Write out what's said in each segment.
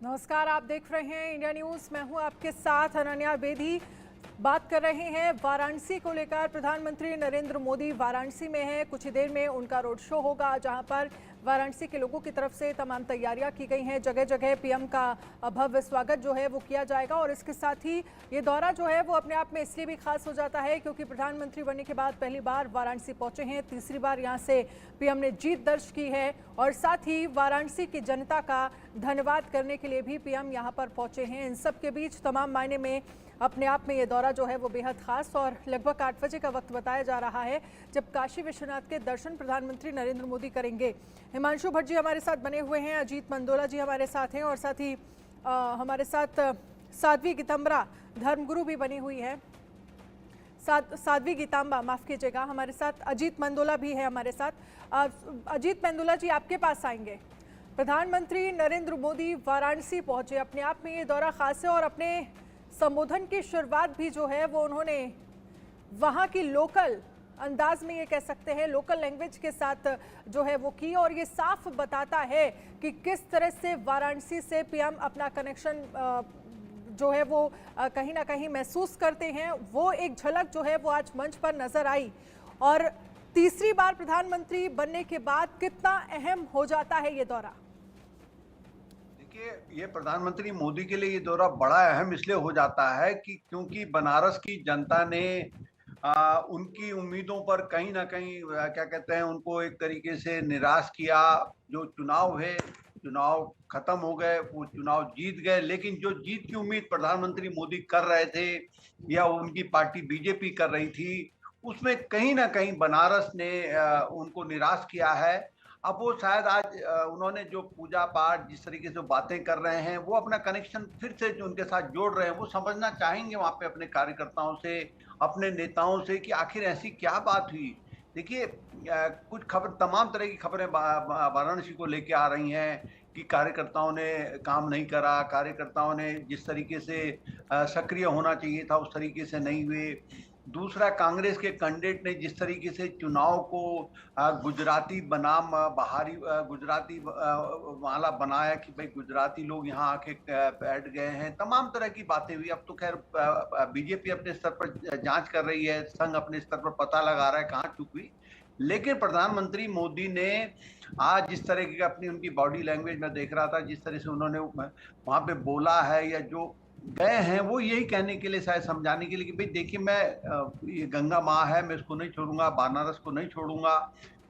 नमस्कार, आप देख रहे हैं इंडिया न्यूज। मैं हूं आपके साथ अनन्या बेदी। बात कर रहे हैं वाराणसी को लेकर। प्रधानमंत्री नरेंद्र मोदी वाराणसी में हैं। कुछ ही देर में उनका रोड शो होगा, जहां पर वाराणसी के लोगों की तरफ से तमाम तैयारियां की गई हैं। जगह जगह पीएम का भव्य स्वागत जो है वो किया जाएगा। और इसके साथ ही ये दौरा जो है वो अपने आप में इसलिए भी खास हो जाता है क्योंकि प्रधानमंत्री बनने के बाद पहली बार वाराणसी पहुंचे हैं। तीसरी बार यहां से पीएम ने जीत दर्ज की है और साथ ही वाराणसी की जनता का धन्यवाद करने के लिए भी पीएम यहां पर पहुंचे हैं। इन सब के बीच तमाम मायने में अपने आप में ये दौरा जो है वो बेहद खास और लगभग 8 बजे का वक्त बताया जा रहा है जब काशी विश्वनाथ के दर्शन प्रधानमंत्री नरेंद्र मोदी करेंगे। हिमांशु भट्ट जी हमारे साथ बने हुए हैं, अजीत मंदोला जी हमारे साथ हैं और साथ ही हमारे साथ साध्वी गीतांबा धर्मगुरु भी बनी हुई है। साध्वी गीतांबा, माफ कीजिएगा, हमारे साथ अजीत मंदोला भी है हमारे साथ। अजीत मंदोला जी आपके पास आएंगे। प्रधानमंत्री नरेंद्र मोदी वाराणसी पहुंचे, अपने आप में ये दौरा खास है और अपने संबोधन की शुरुआत भी जो है वो उन्होंने वहाँ की लोकल अंदाज में, ये कह सकते हैं लोकल लैंग्वेज के साथ जो है वो की। और ये साफ बताता है कि किस तरह से वाराणसी से पीएम अपना कनेक्शन जो है वो कहीं ना कहीं महसूस करते हैं। वो एक झलक जो है वो आज मंच पर नजर आई। और तीसरी बार प्रधानमंत्री बनने के बाद कितना अहम हो जाता है ये दौरा। ये प्रधानमंत्री मोदी के लिए ये दौरा बड़ा अहम इसलिए हो जाता है कि क्योंकि बनारस की जनता ने उनकी उम्मीदों पर कहीं ना कहीं क्या कहते हैं उनको एक तरीके से निराश किया। जो चुनाव है, चुनाव खत्म हो गए, वो चुनाव जीत गए, लेकिन जो जीत की उम्मीद प्रधानमंत्री मोदी कर रहे थे या उनकी पार्टी बीजेपी कर रही थी, उसमें कहीं ना कहीं बनारस ने उनको निराश किया है। अब वो शायद आज उन्होंने जो पूजा पाठ जिस तरीके से बातें कर रहे हैं, वो अपना कनेक्शन फिर से जो उनके साथ जोड़ रहे हैं, वो समझना चाहेंगे वहां पे अपने कार्यकर्ताओं से, अपने नेताओं से कि आखिर ऐसी क्या बात हुई। देखिए कुछ खबर, तमाम तरह की खबरें वाराणसी को लेके आ रही हैं कि कार्यकर्ताओं ने काम नहीं करा, कार्यकर्ताओं ने जिस तरीके से सक्रिय होना चाहिए था उस तरीके से नहीं हुए। दूसरा, कांग्रेस के कैंडिडेट ने जिस तरीके से चुनाव को गुजराती बनाम बाहरी गुजराती वाला बनाया कि भाई गुजराती लोग यहाँ आके बैठ गए हैं, तमाम तरह की बातें हुई। अब तो खैर बीजेपी अपने स्तर पर जांच कर रही है, संघ अपने स्तर पर पता लगा रहा है कहाँ चूक हुई। लेकिन प्रधानमंत्री मोदी ने आज जिस तरह की अपनी उनकी बॉडी लैंग्वेज में देख रहा था, जिस तरह से उन्होंने वहां पे बोला है या जो गए हैं, वो यही कहने के लिए, शायद समझाने के लिए कि भाई देखिए मैं ये गंगा माँ है, मैं इसको नहीं छोड़ूंगा, बनारस को नहीं छोड़ूंगा।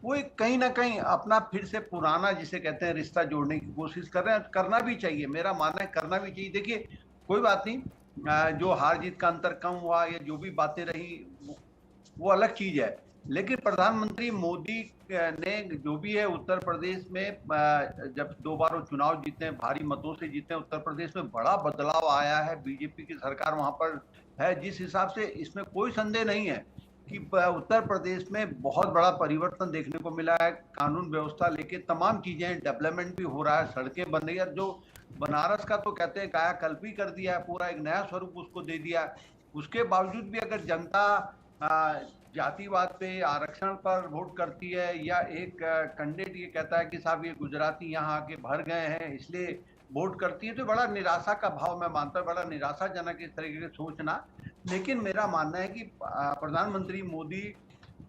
वो एक कहीं ना कहीं अपना फिर से पुराना जिसे कहते हैं रिश्ता जोड़ने की कोशिश कर रहे हैं। करना भी चाहिए, मेरा मानना है करना भी चाहिए। देखिए कोई बात नहीं, जो हार जीत का अंतर कम हुआ या जो भी बातें रही वो अलग चीज है, लेकिन प्रधानमंत्री मोदी ने जो भी है उत्तर प्रदेश में जब 2 बार वो चुनाव जीते हैं, भारी मतों से जीते हैं, उत्तर प्रदेश में बड़ा बदलाव आया है, बीजेपी की सरकार वहां पर है। जिस हिसाब से, इसमें कोई संदेह नहीं है कि उत्तर प्रदेश में बहुत बड़ा परिवर्तन देखने को मिला है। कानून व्यवस्था लेके तमाम चीजें, डेवलपमेंट भी हो रहा है, सड़कें बन रही है। जो बनारस का तो कहते हैं कायाकल्प ही कर दिया है, पूरा एक नया स्वरूप उसको दे दिया। उसके बावजूद भी अगर जनता जातिवाद पे, आरक्षण पर वोट करती है या एक कैंडिडेट ये कहता है कि साहब ये गुजराती यहाँ आके भर गए हैं इसलिए वोट करती है, तो बड़ा निराशा का भाव मैं मानता हूँ, बड़ा निराशाजनक इस तरीके से सोचना। लेकिन मेरा मानना है कि प्रधानमंत्री मोदी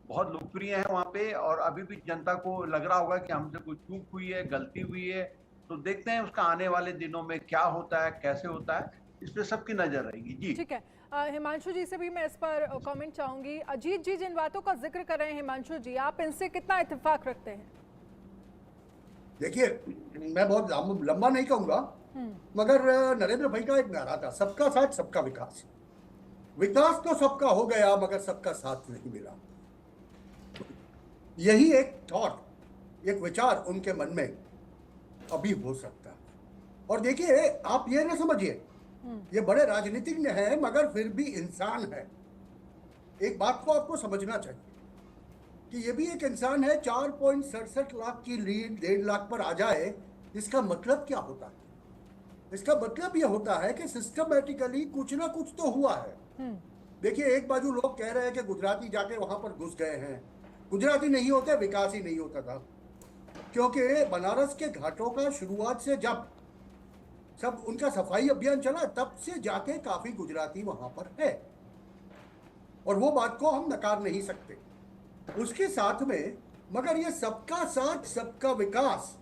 बहुत लोकप्रिय है वहाँ पे, और अभी भी जनता को लग रहा होगा कि हमसे कोई चूक हुई है, गलती हुई है। तो देखते हैं उसका आने वाले दिनों में क्या होता है, कैसे होता है, इस पे सबकी नजर रहेगी। जी ठीक है, हिमांशु जी से भी मैं इस पर कमेंट चाहूंगी। अजीत जी जिन बातों का जिक्र कर रहे हैं हिमांशु जी, आप इनसे कितना इत्तेफाक रखते हैं? देखिए, मैं बहुत लंबा नहीं कहूंगा, मगर नरेंद्र भाई का एक नारा था, सबका साथ सबका विकास। विकास तो सबका हो गया मगर सबका साथ नहीं मिला। यही एक थॉट, एक विचार उनके मन में अभी हो सकता है। और देखिए, आप ये ना समझिए ये बड़े राजनीतिज्ञ हैं मगर फिर भी इंसान है। एक बात को आपको समझना चाहिए कि ये भी एक इंसान है। 4.67 लाख की लीड 1.5 लाख पर आ जाए, इसका मतलब क्या होता है? इसका मतलब यह होता है कि सिस्टमैटिकली कुछ ना कुछ तो हुआ है। देखिए, एक बाजू लोग कह रहे हैं कि गुजराती जाके वहां पर घुस गए हैं। गुजराती नहीं होते, विकास ही नहीं होता था, क्योंकि बनारस के घाटों का शुरुआत से जब सब उनका सफाई अभियान चला, तब से जाके काफी गुजराती वहां पर है, और वो बात को हम नकार नहीं सकते। उसके साथ में मगर ये सबका साथ, सबका विकास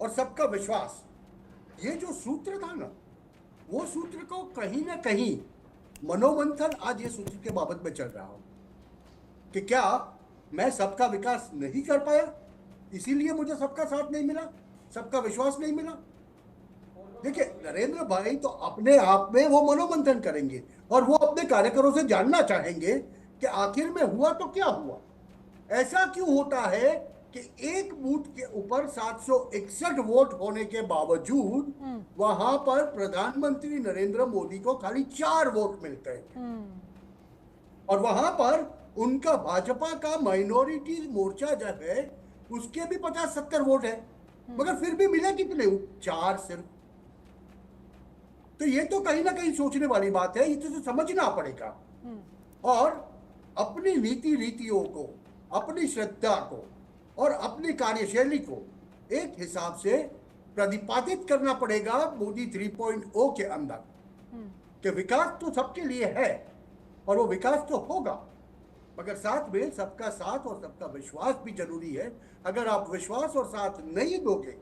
और सबका विश्वास, ये जो सूत्र था ना, वो सूत्र को कहीं ना कहीं मनोमंथन आज ये सूत्र के बाबत में चल रहा हो कि क्या मैं सबका विकास नहीं कर पाया, इसीलिए मुझे सबका साथ नहीं मिला, सबका विश्वास नहीं मिला। देखिए नरेंद्र भाई तो अपने आप में वो मनोमंथन करेंगे और वो अपने कार्यकर्ताओं से जानना चाहेंगे कि आखिर में हुआ तो क्या हुआ, ऐसा क्यों होता है कि एक बूथ के ऊपर 761 वोट होने के बावजूद वहां पर प्रधानमंत्री नरेंद्र मोदी को खाली 4 वोट मिलते हैं, और वहां पर उनका भाजपा का माइनॉरिटी मोर्चा जो है उसके भी 50-70 वोट है, मगर फिर भी मिले कितने, 4 सिर्फ। तो ये तो कहीं ना कहीं सोचने वाली बात है, ये तो समझना पड़ेगा और अपनी नीति रीतियों को, अपनी श्रद्धा को और अपनी कार्यशैली को एक हिसाब से प्रतिपादित करना पड़ेगा मोदी 3.0 के अंदर कि विकास तो सबके लिए है और वो विकास तो होगा, मगर साथ में सबका साथ और सबका विश्वास भी जरूरी है। अगर आप विश्वास और साथ नहीं दोगे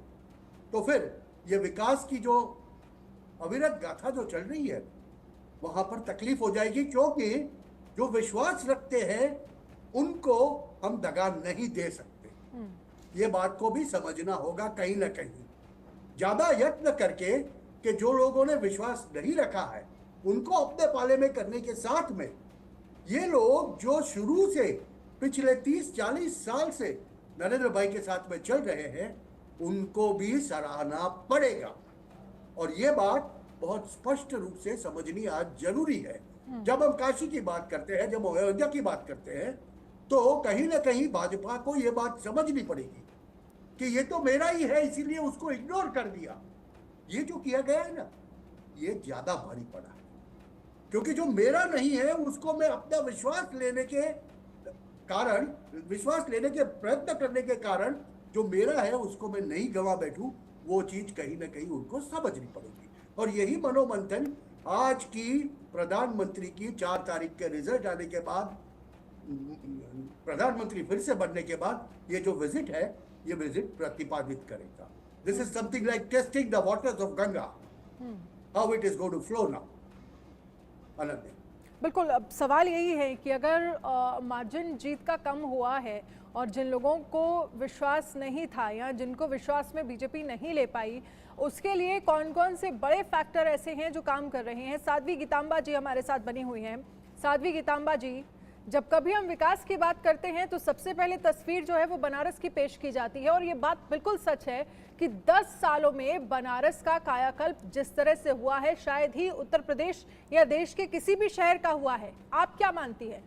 तो फिर ये विकास की जो अविरत गाथा जो चल रही है वहां पर तकलीफ हो जाएगी, क्योंकि जो विश्वास रखते हैं उनको हम दगा नहीं दे सकते। ये बात को भी समझना होगा कहीं ना कहीं, ज्यादा यत्न करके कि जो लोगों ने विश्वास नहीं रखा है उनको अपने पाले में करने के साथ में ये लोग जो शुरू से पिछले 30-40 साल से नरेंद्र भाई के साथ में चल रहे हैं उनको भी सराहना पड़ेगा, और ये बात बहुत स्पष्ट रूप से समझनी आज जरूरी है। जब हम काशी की बात करते हैं, जब अयोध्या की बात करते हैं, तो कहीं ना कहीं भाजपा को ये बात समझनी पड़ेगी कि ये तो मेरा ही है, इसीलिए उसको इग्नोर कर दिया। ये जो किया गया है ना, ये ज्यादा भारी पड़ा है, क्योंकि जो मेरा नहीं है उसको मैं अपना विश्वास लेने के कारण, विश्वास लेने के प्रयत्न करने के कारण जो मेरा है उसको मैं नहीं गंवा बैठूं, वो चीज कहीं ना कहीं उनको समझनी पड़ेगी। और यही मनोमंथन आज की प्रधानमंत्री की 4 तारीख के रिजल्ट आने के बाद, प्रधानमंत्री फिर से बनने के बाद ये जो विजिट है, ये विजिट प्रतिपादित करेगा। This is something like testing the waters of Ganga, how it is going to flow now. Ananya, बिल्कुल, अब सवाल यही है कि अगर मार्जिन जीत का कम हुआ है और जिन लोगों को विश्वास नहीं था या जिनको विश्वास में बीजेपी नहीं ले पाई, उसके लिए कौन कौन से बड़े फैक्टर ऐसे हैं जो काम कर रहे हैं। साध्वी गीतांबा जी हमारे साथ बनी हुई हैं। साध्वी गीतांबा जी, जब कभी हम विकास की बात करते हैं तो सबसे पहले तस्वीर जो है वो बनारस की पेश की जाती है, और ये बात बिल्कुल सच है कि 10 सालों में बनारस का कायाकल्प जिस तरह से हुआ है शायद ही उत्तर प्रदेश या देश के किसी भी शहर का हुआ है। आप क्या मानती है?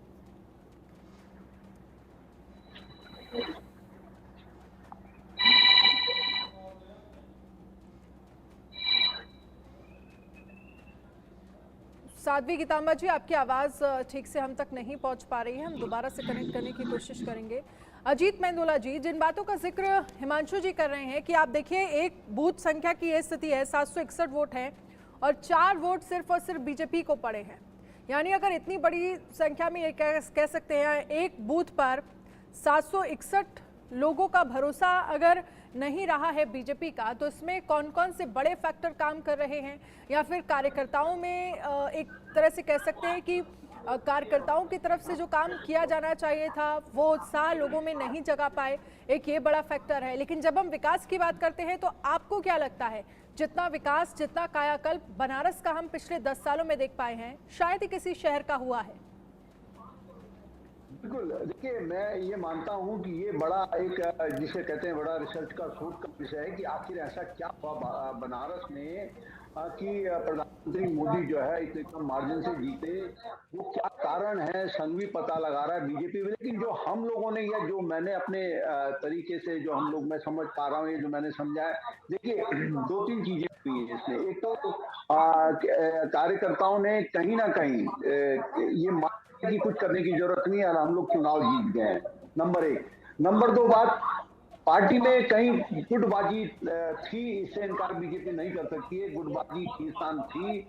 साध्वी गीतांबा जी, आपकी आवाज़ ठीक से हम तक नहीं पहुंच पा रही है, हम दोबारा से कनेक्ट करने की कोशिश करेंगे। अजीत मेंदोला जी, जिन बातों का जिक्र हिमांशु जी कर रहे हैं कि आप देखिए एक बूथ संख्या की ये स्थिति है, 761 वोट हैं और 4 वोट सिर्फ और सिर्फ बीजेपी को पड़े हैं। यानी अगर इतनी बड़ी संख्या में ये कह सकते हैं एक बूथ पर 761 लोगों का भरोसा अगर नहीं रहा है बीजेपी का, तो इसमें कौन कौन से बड़े फैक्टर काम कर रहे हैं, या फिर कार्यकर्ताओं में एक तरह से कह सकते हैं कि कार्यकर्ताओं की तरफ से जो काम किया जाना चाहिए था वो उत्साह लोगों में नहीं जगा पाए, एक ये बड़ा फैक्टर है। लेकिन जब हम विकास की बात करते हैं तो आपको क्या लगता है, जितना विकास, जितना कायाकल्प बनारस का हम पिछले 10 सालों में देख पाए हैं, शायद ही किसी शहर का हुआ है? बिल्कुल, देखिए मैं ये मानता हूँ कि ये बड़ा एक जिसे कहते हैं बड़ा रिसर्च का शोध का विषय है कि आखिर ऐसा क्या हुआ बनारस में कि प्रधानमंत्री मोदी जो है इतने कम मार्जिन से जीते, वो क्या कारण है संघ भी पता लगा रहा है बीजेपी में। लेकिन जो हम लोगों ने या जो मैंने अपने तरीके से जो हम लोग मैं समझ पा रहा हूँ, ये जो मैंने समझा है, देखिए 2-3 चीजें हुई है इसमें। एक तो कार्यकर्ताओं ने कहीं ना कहीं ये की कुछ करने की जरूरत नहीं है, हम लोग चुनाव जीत गए हैं, नंबर 1। नंबर 2 बात, पार्टी में कहीं गुटबाजी थी, इससे इनकार बीजेपी नहीं कर सकती है। गुटबाजी खींचतान थी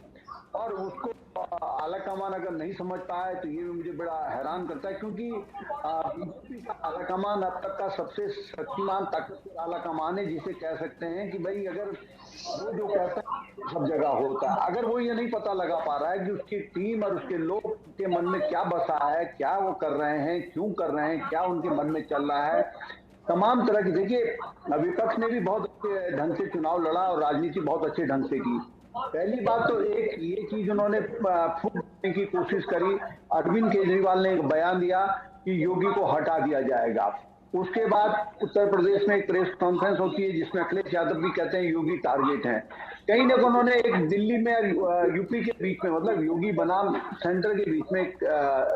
और उसको आला कमान अगर नहीं समझ पाया तो ये भी मुझे बड़ा हैरान करता है, क्योंकि बीजेपी का आला कमान अब तक का सबसे शक्तिमान ताकतवर आला कमान है, जिसे कह सकते हैं कि भाई अगर वो जो कहता है सब जगह होता है। अगर वो ये नहीं पता लगा पा रहा है कि उसकी टीम और उसके लोग के मन में क्या बसा है, क्या वो कर रहे हैं, क्यों कर रहे हैं, क्या उनके मन में चल रहा है, तमाम तरह की। देखिए, विपक्ष ने भी बहुत अच्छे ढंग से चुनाव लड़ा और राजनीति बहुत अच्छे ढंग से की। पहली बात तो एक ये चीज उन्होंने फूट देने की कोशिश करी। अरविंद केजरीवाल ने एक बयान दिया कि योगी को हटा दिया जाएगा। उसके बाद उत्तर प्रदेश में एक प्रेस कॉन्फ्रेंस होती है जिसमें अखिलेश यादव भी कहते हैं योगी टारगेट है। कहीं ना उन्होंने एक दिल्ली में यूपी के बीच में, मतलब योगी बनाम सेंटर के बीच में एक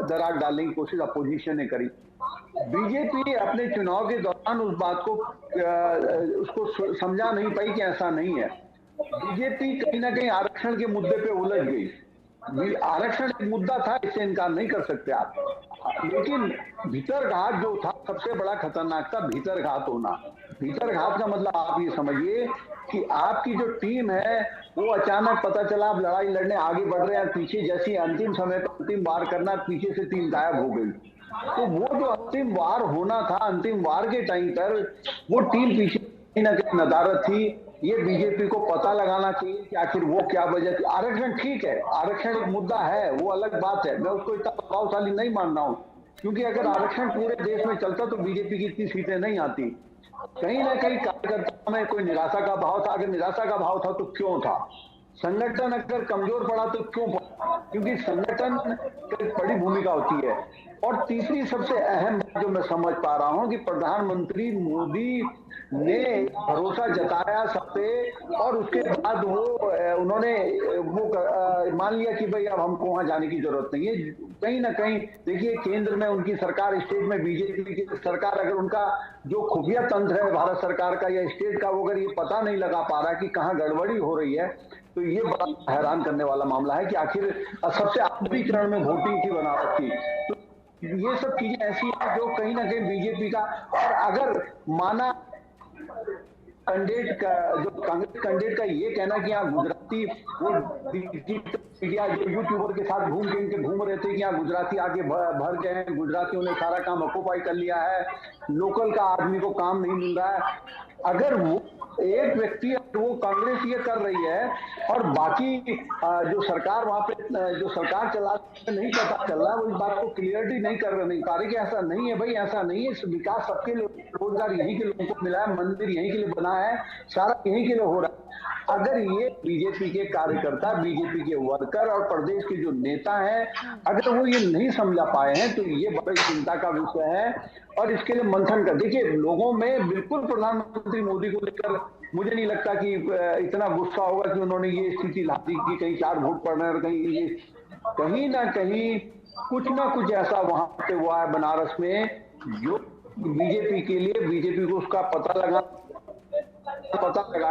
दरार डालने की कोशिश अपोजिशन ने करी। बीजेपी अपने चुनाव के दौरान उस बात को उसको समझा नहीं पाई कि ऐसा नहीं है। बीजेपी कहीं ना कहीं आरक्षण के मुद्दे पे उलझ गई। आरक्षण एक मुद्दा था, इससे इनकार नहीं कर सकते आप, लेकिन भीतरघात जो था सबसे बड़ा खतरनाक था। भीतरघात होना, भीतरघात का मतलब आप ये समझिए कि आपकी जो टीम है वो अचानक पता चला आप लड़ाई लड़ने आगे बढ़ रहे हैं, पीछे जैसी अंतिम समय पर अंतिम वार करना, पीछे से टीम गायब हो गई। तो वो जो अंतिम वार होना था, अंतिम वार के टाइम पर वो टीम पीछे कहीं ना कहीं नदारत थी। ये बीजेपी को पता लगाना चाहिए कि आखिर वो क्या वजह थी। आरक्षण ठीक है, आरक्षण एक मुद्दा है, वो अलग बात है, मैं उसको इतना प्रभावशाली नहीं मान रहा हूं, क्योंकि अगर आरक्षण पूरे देश में चलता तो बीजेपी की इतनी सीटें नहीं आती। कहीं ना कहीं कार्यकर्ताओं में कोई निराशा का भाव था। अगर निराशा का भाव था तो क्यों था? संगठन अगर कमजोर पड़ा तो क्यों पड़ा? क्योंकि संगठन की बड़ी भूमिका होती है। और तीसरी सबसे अहम बात जो मैं समझ पा रहा हूं कि प्रधानमंत्री मोदी ने भरोसा जताया सब पे, और उसके बाद उन्होंने मान लिया कि भाई अब हमको वहां जाने की जरूरत नहीं है। कहीं ना कहीं देखिए, केंद्र में उनकी सरकार, स्टेट में बीजेपी की सरकार, अगर उनका जो खुफिया तंत्र है भारत सरकार का या स्टेट का, वो अगर ये पता नहीं लगा पा रहा कि कहाँ गड़बड़ी हो रही है, तो ये बड़ा हैरान करने वाला मामला है कि आखिर सबसे आखिरी चरण में वोटिंग की बनावट थी। तो ये सब चीजें ऐसी है जो कहीं ना कहीं बीजेपी का, और अगर माना कैंडिडेट का, जो कांग्रेस कैंडिडेट का ये कहना कि यहाँ गुजराती वो मीडिया जो यूट्यूबर के साथ घूम रहे थे कि यहाँ गुजराती आके भर गए हैं, गुजरातियों ने सारा काम ऑक्युपाई कर लिया है, लोकल का आदमी को काम नहीं मिल रहा है। अगर वो एक व्यक्ति, वो कांग्रेस ये कर रही है और बाकी जो सरकार वहां पे जो सरकार चला नहीं पता चल रहा, वो इस बात को क्लियरिटी नहीं कर रहे कि ऐसा नहीं है भाई, ऐसा नहीं है। विकास सबके लिए, रोजगार यहीं के लोगों को मिला है, मंदिर यहीं के लिए बना है, सारा यहीं के लिए हो रहा है। अगर ये बीजेपी के कार्यकर्ता, बीजेपी के वर्कर और प्रदेश के जो नेता हैं, अगर वो ये नहीं समझा पाए हैं तो ये बड़ी चिंता का विषय है और इसके लिए मंथन कर। देखिए, लोगों में बिल्कुल प्रधानमंत्री मोदी को लेकर मुझे नहीं लगता कि इतना गुस्सा होगा कि उन्होंने ये स्थिति ला दी कि कहीं 4 वोट पड़ रहे हैं और कहीं ना कहीं कुछ ना कुछ ऐसा वहां पे हुआ है बनारस में जो बीजेपी के लिए, बीजेपी को उसका पता लगा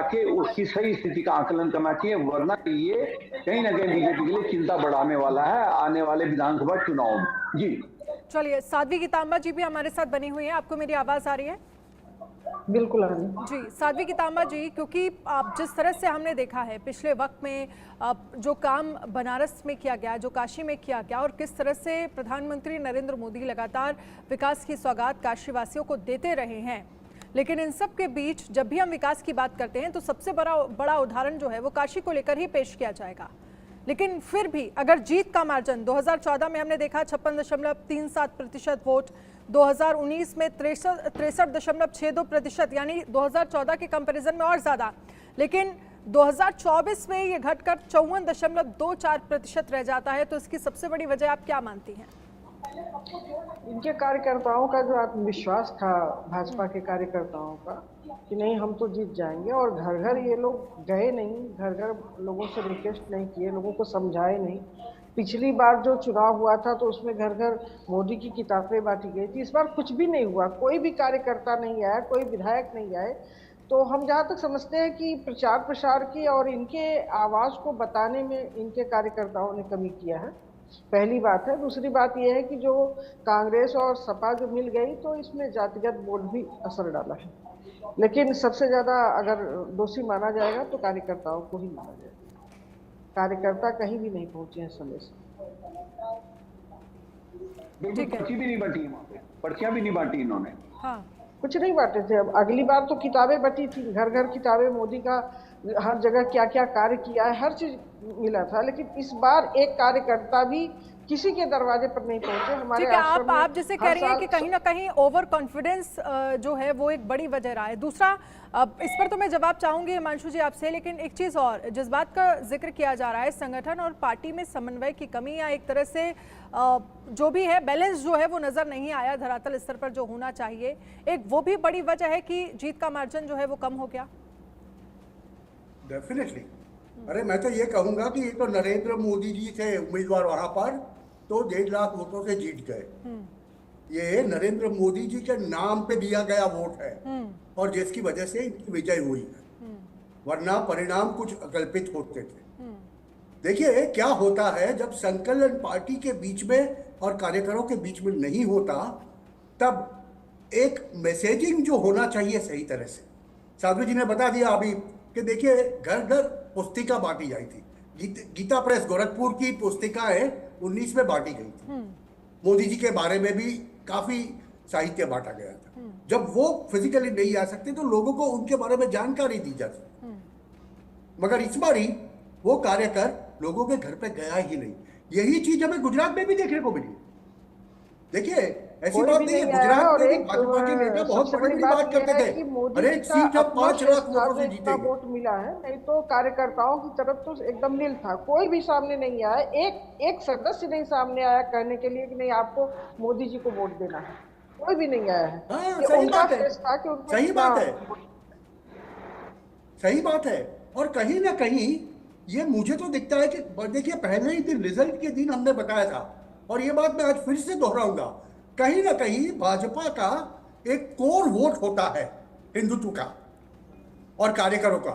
के उसकी सही स्थिति का आकलन करना चाहिए, वरना ये कहीं ना कहीं बीजेपी के लिए चिंता बढ़ाने वाला है आने वाले विधानसभा चुनाव में। जी चलिए, साध्वी गीतांबा जी भी हमारे साथ बनी हुई है। आपको मेरी आवाज आ रही है? बिल्कुल जी, साध्वी गीतांबा जी, क्योंकि आप जिस तरह से हमने देखा है पिछले वक्त में जो काम बनारस में किया गया, जो काशी में किया गया, और किस तरह से प्रधानमंत्री नरेंद्र मोदी लगातार विकास की सौगात काशीवासियों को देते रहे हैं, लेकिन इन सब के बीच जब भी हम विकास की बात करते हैं तो सबसे बड़ा उदाहरण जो है वो काशी को लेकर ही पेश किया जाएगा। लेकिन फिर भी अगर जीत का मार्जिन 2014 में हमने देखा 56.37% वोट, 2019 में 63.62%, यानी 2014 के कंपैरिजन में और ज़्यादा, लेकिन 2024 में ये घटकर 54.24% रह जाता है। तो इसकी सबसे बड़ी वजह आप क्या मानती हैं? इनके कार्यकर्ताओं का जो आत्मविश्वास था, भाजपा के कार्यकर्ताओं का, कि नहीं हम तो जीत जाएंगे, और घर घर ये लोग गए नहीं, घर घर लोगों से रिक्वेस्ट नहीं किए, लोगों को समझाए नहीं। पिछली बार जो चुनाव हुआ था तो उसमें घर घर मोदी की किताबें बांटी गई थी। इस बार कुछ भी नहीं हुआ, कोई भी कार्यकर्ता नहीं आया, कोई विधायक नहीं आए। तो हम जहाँ तक समझते हैं कि प्रचार प्रसार की और इनके आवाज़ को बताने में इनके कार्यकर्ताओं ने कमी किया है, पहली बात है। दूसरी बात यह है कि जो कांग्रेस और सपा जो मिल गई तो इसमें जातिगत वोट भी असर डाला है। लेकिन सबसे ज्यादा अगर दोषी माना जाएगा तो कार्यकर्ताओं को ही माना जाएगा। कार्यकर्ता कहीं भी नहीं पहुंचे हैं समय से। बिल्कुल, ठीक है। पर्ची भी नहीं बांटी है वहां पे, पर्चियां भी नहीं बांटी इन्होंने। हाँ, कुछ नहीं बांटे थे। अब अगली बार तो किताबें बटी थी, घर घर किताबें, मोदी का हर जगह क्या क्या कार्य किया है हर चीज मिला था। लेकिन इस बार एक कार्यकर्ता भी किसी के दरवाजे पर नहीं पहुंचे। हमारे ठीक है। आश्रम में आप जैसे कह हर रही हैं कि साल कहीं ना कहीं ओवर कॉन्फिडेंस जो है वो एक बड़ी वजह रहा है। दूसरा, इस पर तो मैं जवाब चाहूंगी हिमांशु जी आपसे, लेकिन एक चीज और, जिस बात का जिक्र किया जा रहा है संगठन और पार्टी में समन्वय की कमी या एक तरह से जो भी है बैलेंस जो है वो नजर नहीं आया धरातल स्तर पर जो होना चाहिए, एक वो भी बड़ी वजह है कि जीत का मार्जिन जो है वो कम हो गया। डेफिनेटली। अरे मैं तो ये कहूंगा कि ये तो नरेंद्र मोदी जी थे उम्मीदवार वहां पर, तो 1.5 लाख वोटों से जीत गए। ये नरेंद्र मोदी जी के नाम पे दिया गया वोट है और जिसकी वजह से इनकी विजय हुई है, वरना परिणाम कुछ अकल्पित होते थे। देखिए क्या होता है, जब संकलन पार्टी के बीच में और कार्यकर्ताओं के बीच में नहीं होता, तब एक मैसेजिंग जो होना चाहिए सही तरह से, साधु जी ने बता दिया अभी कि देखिए घर घर पुस्तिका बांटी जाती थी। गीता प्रेस गोरखपुर की पुस्तिकाएं 19 में बांटी गई थी। मोदी जी के बारे में भी काफी साहित्य बांटा गया था। जब वो फिजिकली नहीं आ सकते तो लोगों को उनके बारे में जानकारी दी जा सकती, मगर इस बारी वो कार्यकर लोगों के घर पे गया ही नहीं। यही चीज हमें गुजरात में भी देखने को मिली। देखिए ऐसी कोई बात भी नहीं है, नहीं आया है। गुजरात और में भी एक भाजपा के नेता बहुत सबसे बड़ी बड़ी बड़ी बात बात यह करते है थे, कि मोदी हर जी एक का सीट हम अपना 5 लाख क्षेत्र था वोटों जो से इतना जीतेंगे। वोट मिला है, नहीं तो कार्यकर्ताओं की तरफ तो एकदम नील था। कोई भी सामने नहीं आया, एक सदस्य नहीं सामने आया कहने के लिए कि नहीं आपको मोदी जी को वोट देना है। कोई भी नहीं आया है। हाँ ये सही उनका बात है, फेस था कि उनको सही कितना बात है, सही बात है। और कहीं ना कहीं ये मुझे तो दिखता है कि देखिए पहले ही दिन रिजल्ट के दिन हमने बताया था, और ये बात मैं आज फिर से दोहराऊंगा, कहीं ना कहीं भाजपा का एक कोर वोट होता है हिंदुत्व का और कार्यकरों का,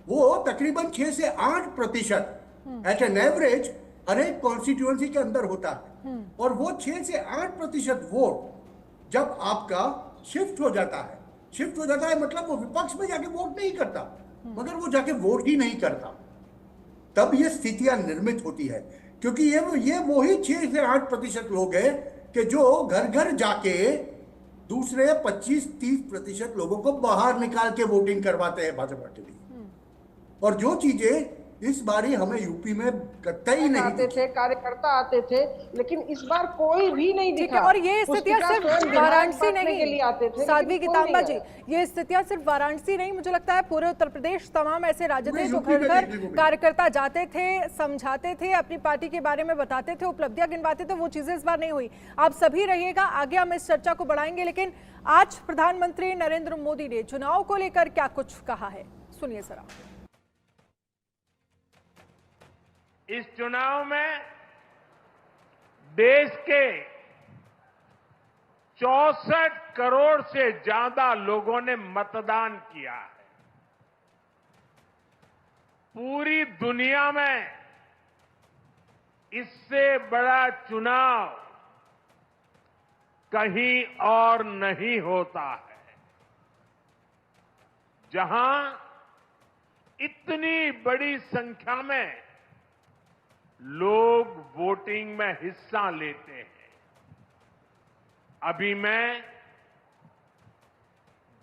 वो तकरीबन 6 से 8% एट एन एवरेज हर एक कॉन्स्टिट्यूएंसी के अंदर होता है। और वो 6 से 8% वोट जब आपका शिफ्ट हो जाता है, शिफ्ट हो जाता है मतलब वो विपक्ष में जाके वोट नहीं करता, मगर वो जाके वोट ही नहीं करता, तब ये स्थितियां निर्मित होती है। क्योंकि ये वही 6 से 8% लोग हैं कि जो घर घर जाके दूसरे 25-30% लोगों को बाहर निकाल के वोटिंग करवाते हैं भाजपा के लिए। और जो चीजें इस बारी हमें यूपी में कतई नहीं आते दिखी। थे, कार्यकर्ता आते थे, लेकिन इस बार कोई भी नहीं ठीक दिखा। है। और ये स्थितियां पुस्तिका सिर्फ स्वयं विधायक वाराणसी बांटने के लिए आते थे, नहीं, साध्वी लेकिन कोई गीतांबा नहीं जी, आया। ये स्थितियां सिर्फ वाराणसी नहीं, मुझे लगता है पूरे उत्तर प्रदेश तमाम ऐसे राज्य पूरे थे जो यूपी घर में घर देखने को मिली। कार्यकर्ता जाते थे, समझाते थे, अपनी पार्टी के बारे में बताते थे, उपलब्धियां गिनवाते थे। वो चीजें इस बार नहीं हुई। आप सभी रहिएगा, आगे हम इस चर्चा को बढ़ाएंगे। लेकिन आज प्रधानमंत्री नरेंद्र मोदी ने चुनाव को लेकर क्या कुछ कहा है, सुनिए जरा। इस चुनाव में देश के 64 करोड़ से ज्यादा लोगों ने मतदान किया है। पूरी दुनिया में इससे बड़ा चुनाव कहीं और नहीं होता है, जहां इतनी बड़ी संख्या में लोग वोटिंग में हिस्सा लेते हैं। अभी मैं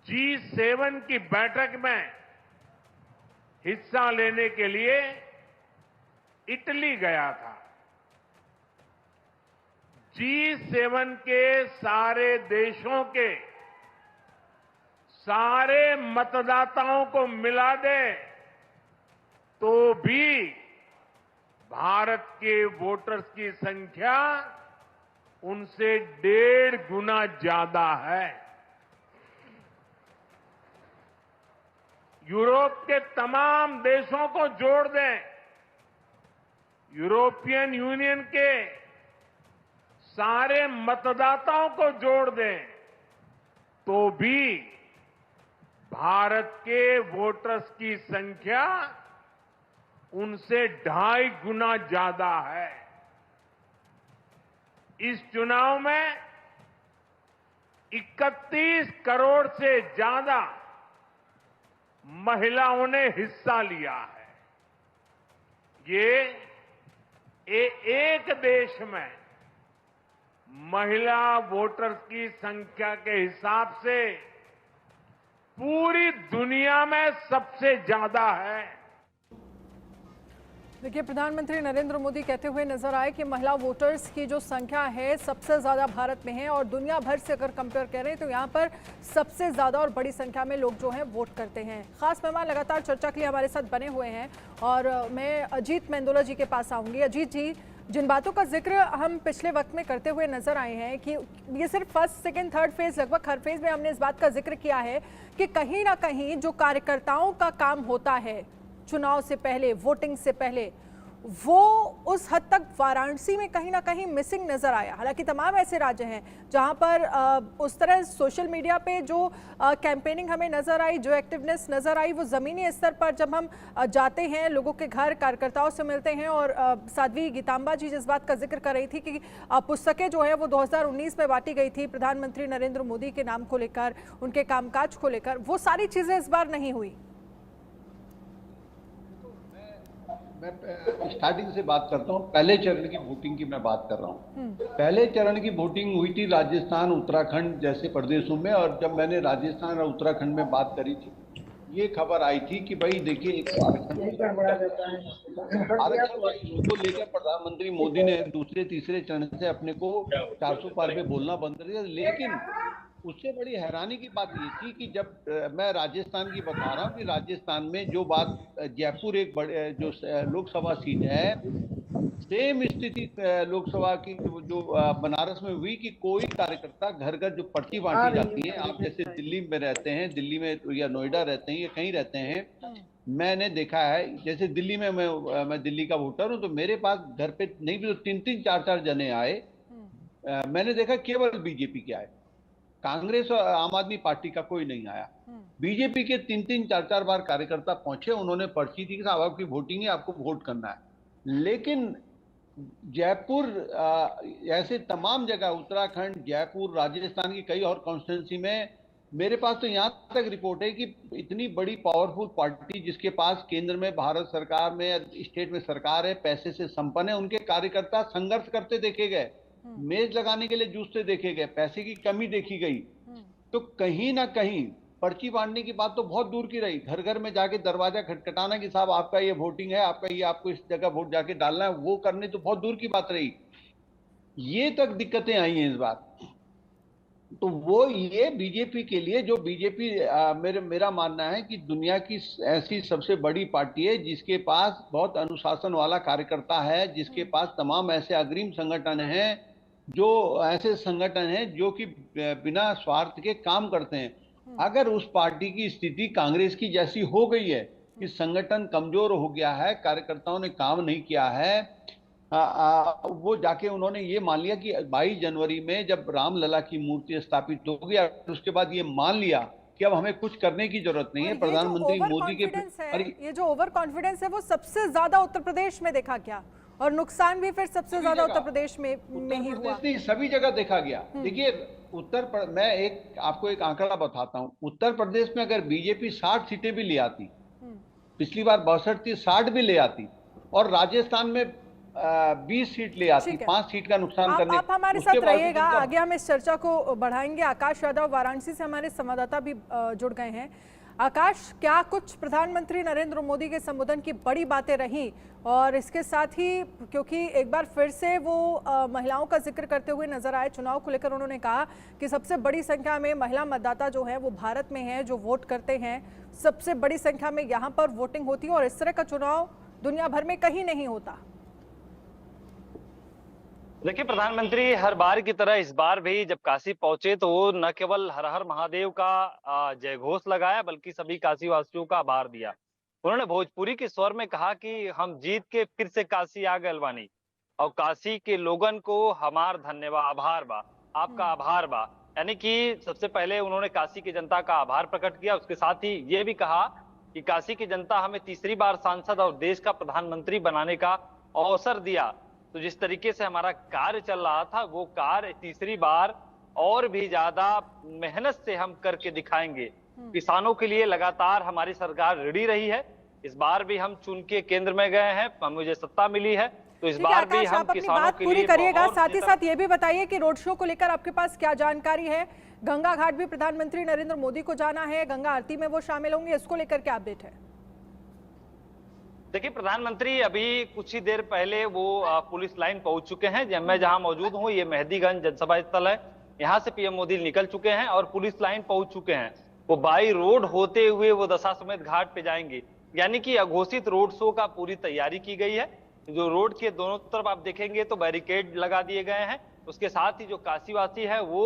G7 की बैठक में हिस्सा लेने के लिए इटली गया था। G7 के सारे देशों के सारे मतदाताओं को मिला दे तो भी भारत के वोटर्स की संख्या उनसे 1.5 गुना ज्यादा है। यूरोप के तमाम देशों को जोड़ दें, यूरोपियन यूनियन के सारे मतदाताओं को जोड़ दें, तो भी भारत के वोटर्स की संख्या उनसे 2.5 गुना ज्यादा है। इस चुनाव में 31 करोड़ से ज्यादा महिलाओं ने हिस्सा लिया है। ये एक देश में महिला वोटर्स की संख्या के हिसाब से पूरी दुनिया में सबसे ज्यादा है। देखिए, प्रधानमंत्री नरेंद्र मोदी कहते हुए नजर आए कि महिला वोटर्स की जो संख्या है सबसे ज़्यादा भारत में है और दुनिया भर से अगर कंपेयर करें तो यहाँ पर सबसे ज़्यादा और बड़ी संख्या में लोग जो हैं वोट करते हैं। खास मेहमान लगातार चर्चा के लिए हमारे साथ बने हुए हैं और मैं अजीत मेंदोला जी के पास आऊँगी। अजीत जी, जिन बातों का जिक्र हम पिछले वक्त में करते हुए नजर आए हैं कि ये सिर्फ फर्स्ट सेकेंड थर्ड फेज, लगभग हर फेज में हमने इस बात का जिक्र किया है कि कहीं ना कहीं जो कार्यकर्ताओं का काम होता है चुनाव से पहले, वोटिंग से पहले, वो उस हद तक वाराणसी में कहीं ना कहीं मिसिंग नजर आया। हालांकि तमाम ऐसे राज्य हैं जहां पर उस तरह सोशल मीडिया पे जो कैंपेनिंग हमें नजर आई, जो एक्टिवनेस नजर आई, वो ज़मीनी स्तर पर जब हम जाते हैं, लोगों के घर, कार्यकर्ताओं से मिलते हैं। और साध्वी गीतांबा जी जिस बात का जिक्र कर रही थी कि पुस्तकें जो है वो 2019 में बांटी गई थी प्रधानमंत्री नरेंद्र मोदी के नाम को लेकर, उनके कामकाज को लेकर, वो सारी चीज़ें इस बार नहीं हुई। मैं स्टार्टिंग से बात करता हूँ, पहले चरण की वोटिंग की मैं बात कर रहा हूँ। पहले चरण की वोटिंग हुई थी राजस्थान, उत्तराखंड जैसे प्रदेशों में, और जब मैंने राजस्थान और उत्तराखंड में बात करी थी, ये खबर आई थी कि भाई देखिए एक आरक्षण को लेकर प्रधानमंत्री मोदी ने दूसरे तीसरे चरण से अपने को 400 पार पे बोलना बंद कर दिया। लेकिन उससे बड़ी हैरानी की बात ये थी कि जब मैं राजस्थान की बता रहा हूँ कि राजस्थान में जो बात, जयपुर एक बड़े जो लोकसभा सीट है, सेम स्थिति लोकसभा की जो बनारस में हुई कि कोई कार्यकर्ता घर घर जो पर्ची बांटी जाती है, आप जैसे दिल्ली में रहते हैं, दिल्ली में या नोएडा रहते हैं या कहीं रहते हैं, मैंने देखा है जैसे दिल्ली में मैं दिल्ली का वोटर हूँ, तो मेरे पास घर पे नहीं भी तो 3-3 4-4 जने आए, मैंने देखा केवल बीजेपी के आए, कांग्रेस और आम आदमी पार्टी का कोई नहीं आया। बीजेपी के 3-3 4-4 बार कार्यकर्ता पहुंचे, उन्होंने पर्ची दी कि साहब आपकी वोटिंग है, आपको वोट करना है। लेकिन जयपुर ऐसे तमाम जगह, उत्तराखंड, जयपुर, राजस्थान की कई और कॉन्स्टिट्यूंसी में, मेरे पास तो यहाँ तक रिपोर्ट है कि इतनी बड़ी पावरफुल पार्टी जिसके पास केंद्र में भारत सरकार में, स्टेट में सरकार है, पैसे से संपन्न है, उनके कार्यकर्ता संघर्ष करते देखे गए, मेज लगाने के लिए जूझते देखे गए, पैसे की कमी देखी गई। तो कहीं ना कहीं पर्ची बांटने की बात तो बहुत दूर की रही, घर घर में जाके दरवाजा खटखटाना कि साहब आपका ये वोटिंग है, आपका ये, आपको इस जगह वोट जाके डालना है, वो करने तो बहुत दूर की बात रही। ये तक दिक्कतें आई हैं इस बार। तो वो ये बीजेपी के लिए, जो बीजेपी मेरा मानना है कि दुनिया की ऐसी सबसे बड़ी पार्टी है जिसके पास बहुत अनुशासन वाला कार्यकर्ता है, जिसके पास तमाम ऐसे अग्रिम संगठन हैं, जो ऐसे संगठन हैं जो कि बिना स्वार्थ के काम करते हैं। अगर उस पार्टी की स्थिति कांग्रेस की जैसी हो गई है कि संगठन कमजोर हो गया है, कार्यकर्ताओं ने काम नहीं किया है, वो जाके उन्होंने ये मान लिया कि 22 जनवरी में जब रामलला की मूर्ति स्थापित हो गया, उसके बाद ये मान लिया कि अब हमें कुछ करने की जरूरत नहीं है। प्रधानमंत्री मोदी के ये जो ओवर कॉन्फिडेंस है वो सबसे ज्यादा उत्तर प्रदेश में देखा गया, और नुकसान भी फिर सबसे ज्यादा उत्तर प्रदेश में ही हुआ। नहीं, सभी जगह देखा गया। देखिए मैं आपको एक आंकड़ा बताता हूँ। उत्तर प्रदेश में अगर बीजेपी 60 सीटें भी ले आती, पिछली बार 62 थी, 60 भी ले आती, और राजस्थान में 20 सीट ले आती, 5 सीट का नुकसान करने। आप हमारे साथ रहिएगा, आगे हम इस चर्चा को बढ़ाएंगे। आकाश यादव वाराणसी से हमारे संवाददाता भी जुड़ गए हैं। आकाश, क्या कुछ प्रधानमंत्री नरेंद्र मोदी के संबोधन की बड़ी बातें रही, और इसके साथ ही क्योंकि एक बार फिर से वो महिलाओं का जिक्र करते हुए नजर आए, चुनाव को लेकर उन्होंने कहा कि सबसे बड़ी संख्या में महिला मतदाता जो है वो भारत में है, जो वोट करते हैं, सबसे बड़ी संख्या में यहाँ पर वोटिंग होती है, और इस तरह का चुनाव दुनिया भर में कहीं नहीं होता। देखिए, प्रधानमंत्री हर बार की तरह इस बार भी जब काशी पहुंचे तो वो न केवल हर हर महादेव का जय घोष लगाया, बल्कि सभी काशी वासियों का आभार दिया। उन्होंने भोजपुरी के स्वर में कहा कि हम जीत के फिर से काशी आ गए बानी, और काशी के लोगन को हमार धन्यवाद, आभार बा, आपका आभार बा। यानी कि सबसे पहले उन्होंने काशी की जनता का आभार प्रकट किया। उसके साथ ही ये भी कहा कि काशी की जनता हमें तीसरी बार सांसद और देश का प्रधानमंत्री बनाने का अवसर दिया। तो जिस तरीके से हमारा कार्य चल रहा था, वो कार्य तीसरी बार और भी ज्यादा मेहनत से हम करके दिखाएंगे। किसानों के लिए लगातार हमारी सरकार रेडी रही है। इस बार भी हम चुन के केंद्र में गए हैं, मुझे सत्ता मिली है, तो इस बार भी हम किसानों के लिए पूरी करिएगा। साथ ही साथ ये भी बताइए कि रोड शो को लेकर आपके पास क्या जानकारी है। गंगा घाट भी प्रधानमंत्री नरेंद्र मोदी को जाना है, गंगा आरती में वो शामिल होंगे, इसको लेकर क्या अपडेट है? देखिए, प्रधानमंत्री अभी कुछ ही देर पहले वो पुलिस लाइन पहुंच चुके हैं। मैं जहां मौजूद हूं, ये मेहदीगंज जनसभा स्थल है, यहां से पीएम मोदी निकल चुके हैं और पुलिस लाइन पहुंच चुके हैं। वो बाई रोड होते हुए वो दशाश्वमेध घाट पे जाएंगे, यानी कि अघोषित रोड शो का पूरी तैयारी की गई है। जो रोड के दोनों तरफ आप देखेंगे तो बैरिकेड लगा दिए गए हैं। उसके साथ ही जो काशीवासी है वो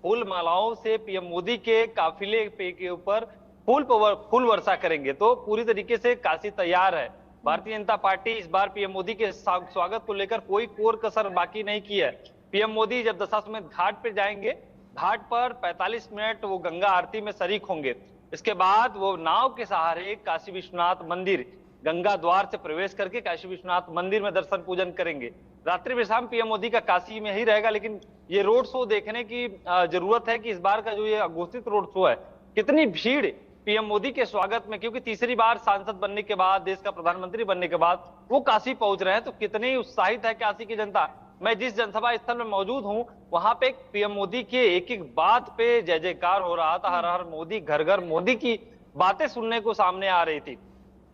फूल मालाओं से पीएम मोदी के काफिले के ऊपर फूल वर्षा करेंगे। तो पूरी तरीके से काशी तैयार है। भारतीय जनता पार्टी इस बार पीएम मोदी के स्वागत को लेकर कोई कोर कसर बाकी नहीं की है। पीएम मोदी जब दशाश्वमेध घाट पे जाएंगे, घाट पर 45 मिनट वो गंगा आरती में शरीक होंगे। इसके बाद वो नाव के सहारे काशी विश्वनाथ मंदिर, गंगा द्वार से प्रवेश करके काशी विश्वनाथ मंदिर में दर्शन पूजन करेंगे। रात्रि विश्राम पीएम मोदी का काशी में ही रहेगा। लेकिन ये रोड शो देखने की जरूरत है कि इस बार का जो ये अघोषित रोड शो है, कितनी भीड़ पीएम मोदी के स्वागत में, क्योंकि तीसरी बार सांसद बनने के बाद, देश का प्रधानमंत्री बनने के बाद वो काशी पहुंच रहे हैं, तो कितनी उत्साहित है काशी की जनता। मैं जिस जनसभा स्थल में मौजूद हूं, वहां पे पीएम मोदी के एक एक बात पे जय जयकार हो रहा था। हर हर मोदी, घर घर मोदी की बातें सुनने को सामने आ रही थी।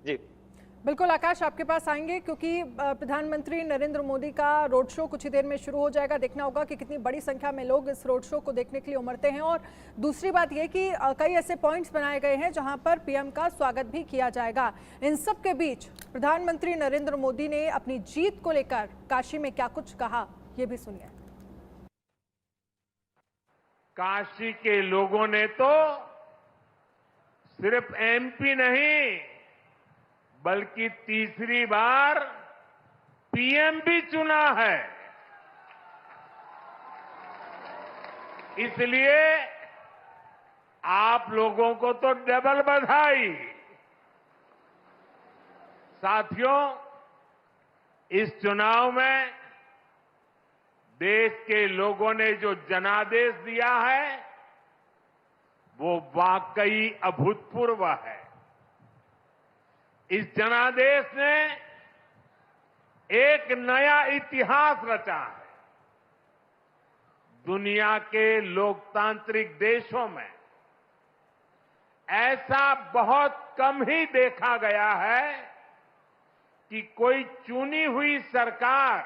जी बिल्कुल आकाश, आपके पास आएंगे क्योंकि प्रधानमंत्री नरेंद्र मोदी का रोड शो कुछ ही देर में शुरू हो जाएगा। देखना होगा कि कितनी बड़ी संख्या में लोग इस रोड शो को देखने के लिए उमड़ते हैं। और दूसरी बात यह कि कई ऐसे पॉइंट्स बनाए गए हैं जहां पर पीएम का स्वागत भी किया जाएगा। इन सब के बीच प्रधानमंत्री नरेंद्र मोदी ने अपनी जीत को लेकर काशी में क्या कुछ कहा, ये भी सुनिए। काशी के लोगों ने तो सिर्फ एमपी नहीं बल्कि तीसरी बार पीएम भी चुना है। इसलिए आप लोगों को तो डबल बधाई। साथियों, इस चुनाव में देश के लोगों ने जो जनादेश दिया है वो वाकई अभूतपूर्व है। इस जनादेश ने एक नया इतिहास रचा है। दुनिया के लोकतांत्रिक देशों में ऐसा बहुत कम ही देखा गया है कि कोई चुनी हुई सरकार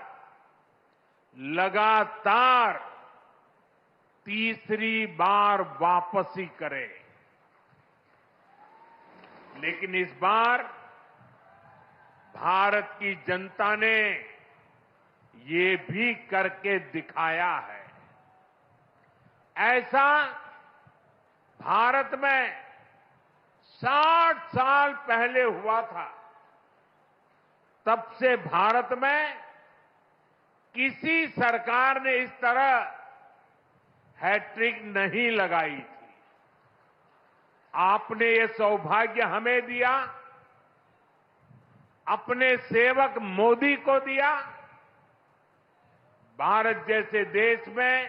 लगातार तीसरी बार वापसी करे। लेकिन इस बार भारत की जनता ने ये भी करके दिखाया है। ऐसा भारत में 60 साल पहले हुआ था। तब से भारत में किसी सरकार ने इस तरह हैट्रिक नहीं लगाई थी। आपने ये सौभाग्य हमें दिया, अपने सेवक मोदी को दिया। भारत जैसे देश में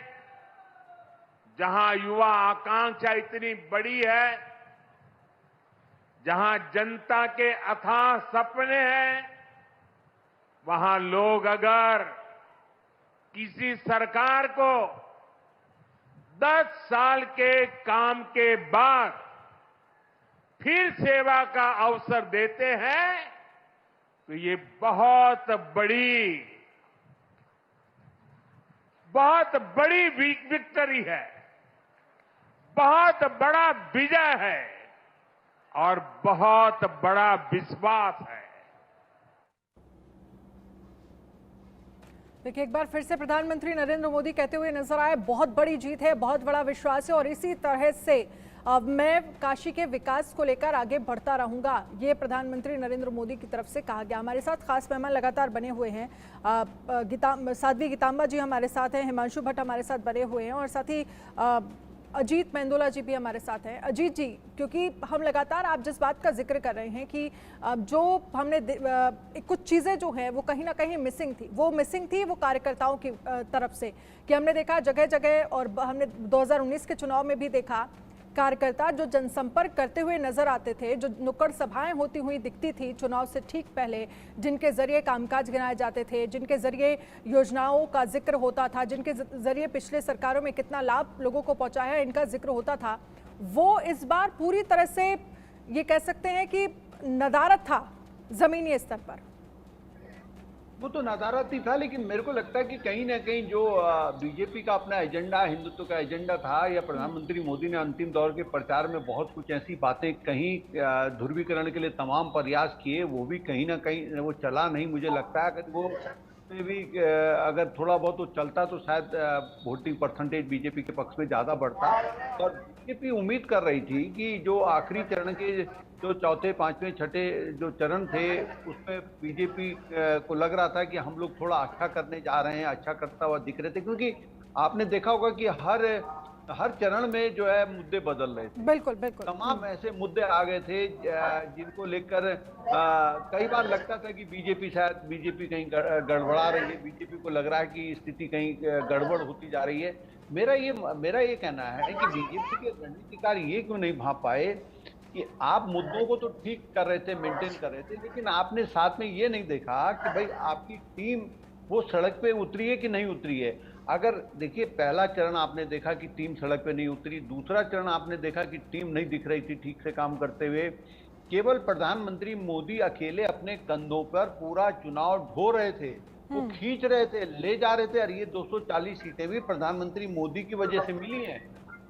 जहां युवा आकांक्षा इतनी बड़ी है, जहां जनता के अथाह सपने हैं, वहां लोग अगर किसी सरकार को 10 साल के काम के बाद फिर सेवा का अवसर देते हैं तो ये बहुत बड़ी विक्ट्री है, बहुत बड़ा विजय है और बहुत बड़ा विश्वास है। देखिए, एक बार फिर से प्रधानमंत्री नरेंद्र मोदी कहते हुए नजर आए, बहुत बड़ी जीत है, बहुत बड़ा विश्वास है और इसी तरह से मैं काशी के विकास को लेकर आगे बढ़ता रहूंगा, ये प्रधानमंत्री नरेंद्र मोदी की तरफ से कहा गया। हमारे साथ खास मेहमान लगातार बने हुए हैं। साध्वी गीतांबा जी हमारे साथ हैं, हिमांशु भट्ट हमारे साथ बने हुए हैं और साथ ही अजीत मेंदोला जी भी हमारे साथ हैं। अजीत जी, क्योंकि हम लगातार आप जिस बात का जिक्र कर रहे हैं कि जो हमने कुछ चीज़ें जो हैं वो कहीं ना कहीं मिसिंग थी वो कार्यकर्ताओं की तरफ से, कि हमने देखा जगह जगह और हमने 2019 के चुनाव में भी देखा कार्यकर्ता जो जनसंपर्क करते हुए नजर आते थे, जो नुक्कड़ सभाएं होती हुई दिखती थी चुनाव से ठीक पहले, जिनके जरिए कामकाज गिनाए जाते थे, जिनके जरिए योजनाओं का जिक्र होता था, जिनके जरिए पिछले सरकारों में कितना लाभ लोगों को पहुंचा है इनका जिक्र होता था, वो इस बार पूरी तरह से ये कह सकते हैं कि नदारद था जमीनी स्तर पर। वो तो नदारद ही था, लेकिन मेरे को लगता है कि कहीं ना कहीं जो बीजेपी का अपना एजेंडा, हिंदुत्व का एजेंडा था, या प्रधानमंत्री मोदी ने अंतिम दौर के प्रचार में बहुत कुछ ऐसी बातें कहीं, ध्रुवीकरण के लिए तमाम प्रयास किए, वो भी कहीं ना कहीं वो चला नहीं। मुझे लगता है अगर वो भी अगर थोड़ा बहुत तो चलता तो शायद वोटिंग परसेंटेज बीजेपी के पक्ष में ज़्यादा बढ़ता। और बीजेपी उम्मीद कर रही थी कि जो आखिरी चरण के जो चौथे, पांचवें, छठे जो चरण थे उसमें बीजेपी को लग रहा था कि हम लोग थोड़ा अच्छा करने जा रहे हैं, अच्छा करता हुआ दिख रहे थे, क्योंकि आपने देखा होगा कि हर चरण में जो है मुद्दे बदल रहे थे। बिल्कुल बिल्कुल। तमाम ऐसे मुद्दे आ गए थे जिनको लेकर कई बार लगता था कि बीजेपी कहीं गड़बड़ा रही है, बीजेपी को लग रहा है कि स्थिति कहीं गड़बड़ होती जा रही है। मेरा ये कहना है कि बीजेपी के रणनीतिकार ये क्यों नहीं भांप पाए कि आप मुद्दों को तो ठीक कर रहे थे, मेंटेन कर रहे थे, लेकिन आपने साथ में ये नहीं देखा कि भाई आपकी टीम वो सड़क पे उतरी है कि नहीं उतरी है। अगर देखिए, पहला चरण आपने देखा कि टीम सड़क पे नहीं उतरी, दूसरा चरण आपने देखा कि टीम नहीं दिख रही थी ठीक से काम करते हुए। केवल प्रधानमंत्री मोदी अकेले अपने कंधों पर पूरा चुनाव ढो रहे थे, वो खींच रहे थे, ले जा रहे थे। और ये 240 सीटें भी प्रधानमंत्री मोदी की वजह से मिली हैं,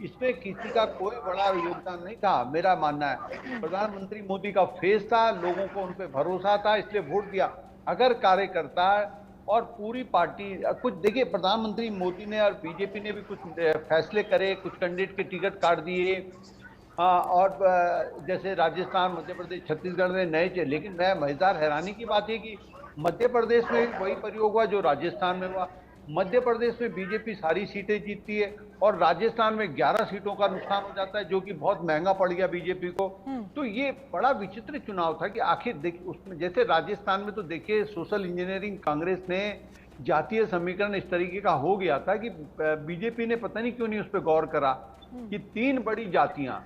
इसमें किसी का कोई बड़ा योगदान नहीं था। मेरा मानना है प्रधानमंत्री मोदी का फेस था, लोगों को उन पर भरोसा था, इसलिए वोट दिया। अगर कार्यकर्ता और पूरी पार्टी कुछ देखिए, प्रधानमंत्री मोदी ने और बीजेपी ने भी कुछ फैसले करे, कुछ कैंडिडेट के टिकट काट दिए, और जैसे राजस्थान, मध्य प्रदेश, छत्तीसगढ़ में नए, लेकिन मैं मजेदार हैरानी की बात है कि मध्य प्रदेश में वही प्रयोग हुआ जो राजस्थान में हुआ। मध्य प्रदेश में बीजेपी सारी सीटें जीतती है और राजस्थान में 11 सीटों का नुकसान हो जाता है, जो कि बहुत महंगा पड़ गया बीजेपी को। तो ये बड़ा विचित्र चुनाव था कि आखिर देखिए उसमें, जैसे राजस्थान में तो देखिए सोशल इंजीनियरिंग कांग्रेस ने जातीय समीकरण इस तरीके का हो गया था कि बीजेपी ने पता नहीं क्यों नहीं उस पर गौर करा कि 3 बड़ी जातियां,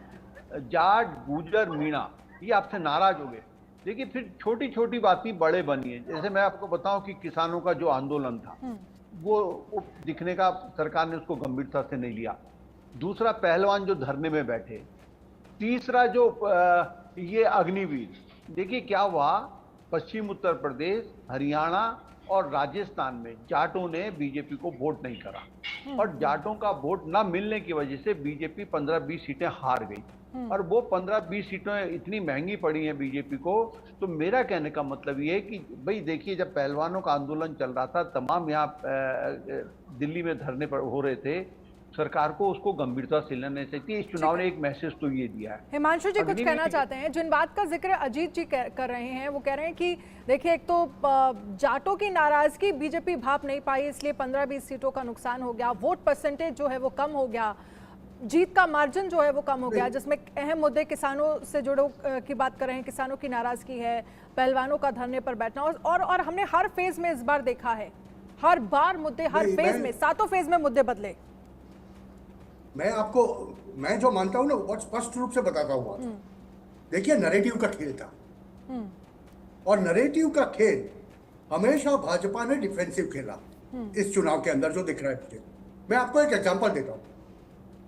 जाट, गुर्जर, मीणा, ये आपसे नाराज हो गए। देखिए फिर छोटी छोटी बातें बड़े बनी है। जैसे मैं आपको बताऊं कि किसानों का जो आंदोलन था वो दिखने का सरकार ने उसको गंभीरता से नहीं लिया। दूसरा, पहलवान जो धरने में बैठे। तीसरा, जो ये अग्निवीर, देखिए क्या हुआ, पश्चिम उत्तर प्रदेश, हरियाणा और राजस्थान में जाटों ने बीजेपी को वोट नहीं करा और जाटों का वोट ना मिलने की वजह से बीजेपी 15-20 सीटें हार गई और वो 15-20 सीटें इतनी महंगी पड़ी हैं बीजेपी को। तो मेरा कहने का मतलब ये है कि भाई देखिए, जब पहलवानों का आंदोलन चल रहा था, तमाम यहाँ दिल्ली में धरने पर हो रहे थे, सरकार को उसको गंभीरता से लेने चाहिए। इस चुनाव ने एक मैसेज तो ये दिया है। हिमांशु जी कुछ कहना चाहते हैं? जिन बात का जिक्र अजीत जी कर रहे हैं, वो कह रहे हैं कि देखिए, एक तो जाटों की नाराजगी बीजेपी भाप नहीं पाई, इसलिए 15-20 सीटों का नुकसान हो गया, वोट परसेंटेज जो है वो कम हो गया, जीत का मार्जिन जो है वो कम हो गया, जिसमें अहम मुद्दे किसानों से जुड़ो की बात कर रहे हैं, किसानों की नाराजगी है, पहलवानों का धरने पर बैठना, और हमने हर फेज में इस बार देखा है, हर बार मुद्दे, हर फेज में, 7 फेज में मुद्दे बदले। मैं जो मानता हूं ना, बहुत स्पष्ट रूप से बताता हूं। देखिए, नैरेटिव का खेल था और नैरेटिव का खेल हमेशा भाजपा ने डिफेंसिव खेला। इस चुनाव के अंदर जो दिख रहा है मुझे, मैं आपको एक एग्जांपल देता हूं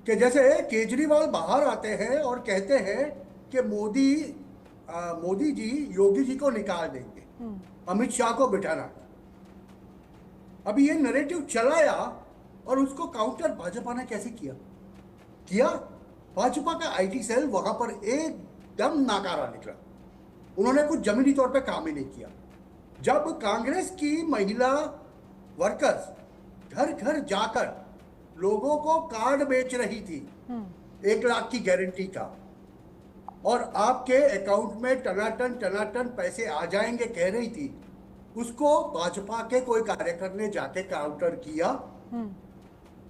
कि जैसे केजरीवाल बाहर आते हैं और कहते हैं कि मोदी जी योगी जी को निकाल देंगे, अमित शाह को बिठाना। अभी ये नैरेटिव चलाया और उसको काउंटर भाजपा ने कैसे किया? भाजपा का आईटी सेल वहां पर एकदम नाकारा निकला। उन्होंने कुछ जमीनी तौर पे काम ही नहीं किया। जब कांग्रेस की महिला वर्कर्स घर घर जाकर लोगों को कार्ड बेच रही थी 1 लाख की गारंटी का, और आपके अकाउंट में टनाटन पैसे आ जाएंगे कह रही थी, उसको भाजपा के कोई कार्यकर ने जाके काउंटर किया।